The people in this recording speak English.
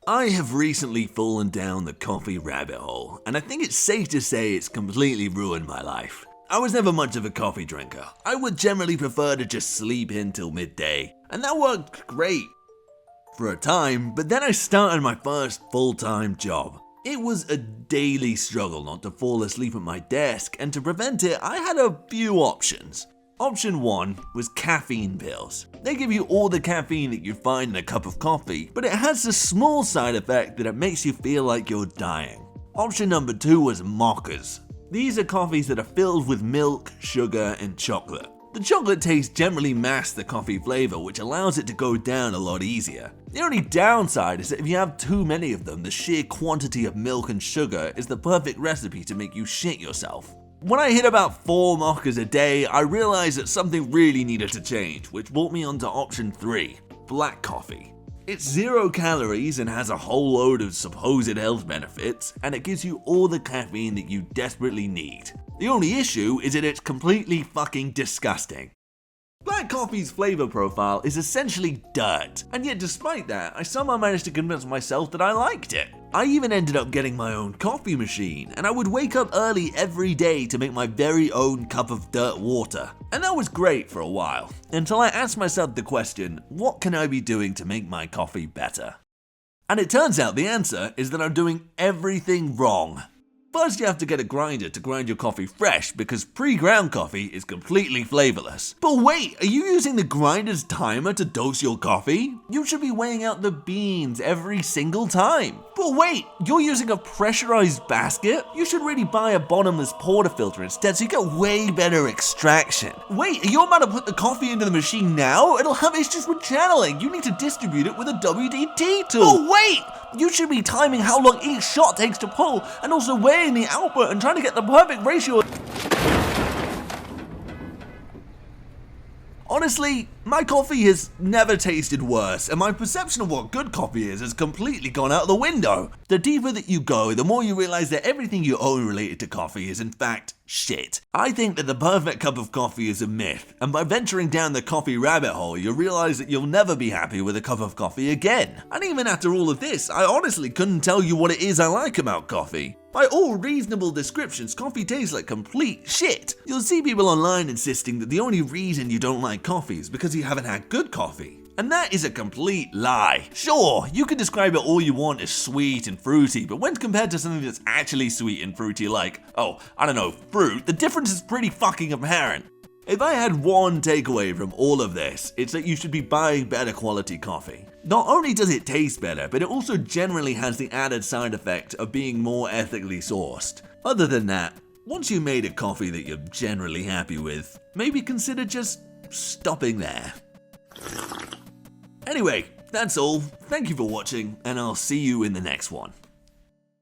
I have recently fallen down the coffee rabbit hole, and I think it's safe to say it's completely ruined my life. I was never much of a coffee drinker. I would generally prefer to just sleep in till midday, and that worked great for a time, but then I started my first full-time job. It was a daily struggle not to fall asleep at my desk, and to prevent it, I had a few options. Option 1 was caffeine pills. They give you all the caffeine that you find in a cup of coffee, but it has the small side effect that it makes you feel like you're dying. Option number 2 was mochas. These are coffees that are filled with milk, sugar, and chocolate. The chocolate taste generally masks the coffee flavor, which allows it to go down a lot easier. The only downside is that if you have too many of them, the sheer quantity of milk and sugar is the perfect recipe to make you shit yourself. When I hit about 4 mochas a day, I realized that something really needed to change, which brought me onto option 3, black coffee. It's 0 calories and has a whole load of supposed health benefits, and it gives you all the caffeine that you desperately need. The only issue is that it's completely fucking disgusting. Black coffee's flavor profile is essentially dirt, and yet despite that, I somehow managed to convince myself that I liked it. I even ended up getting my own coffee machine, and I would wake up early every day to make my very own cup of dirt water. And that was great for a while, until I asked myself the question, what can I be doing to make my coffee better? And it turns out the answer is that I'm doing everything wrong. First, you have to get a grinder to grind your coffee fresh because pre-ground coffee is completely flavorless. But wait, are you using the grinder's timer to dose your coffee? You should be weighing out the beans every single time. But wait, you're using a pressurized basket? You should really buy a bottomless portafilter instead so you get way better extraction. Wait, are you about to put the coffee into the machine now? It'll have issues with channeling. You need to distribute it with a WDT tool. Oh wait! You should be timing how long each shot takes to pull, and also weighing the output and trying to get the perfect ratio. Honestly, my coffee has never tasted worse, and my perception of what good coffee is has completely gone out the window. The deeper that you go, the more you realize that everything you own related to coffee is in fact shit. I think that the perfect cup of coffee is a myth, and by venturing down the coffee rabbit hole, you'll realize that you'll never be happy with a cup of coffee again. And even after all of this, I honestly couldn't tell you what it is I like about coffee. By all reasonable descriptions, coffee tastes like complete shit. You'll see people online insisting that the only reason you don't like coffee is because you haven't had good coffee. And that is a complete lie. Sure, you can describe it all you want as sweet and fruity, but when compared to something that's actually sweet and fruity like, oh, I don't know, fruit, the difference is pretty fucking apparent. If I had one takeaway from all of this, it's that you should be buying better quality coffee. Not only does it taste better, but it also generally has the added side effect of being more ethically sourced. Other than that, once you made a coffee that you're generally happy with, maybe consider just stopping there. Anyway, that's all. Thank you for watching, and I'll see you in the next one.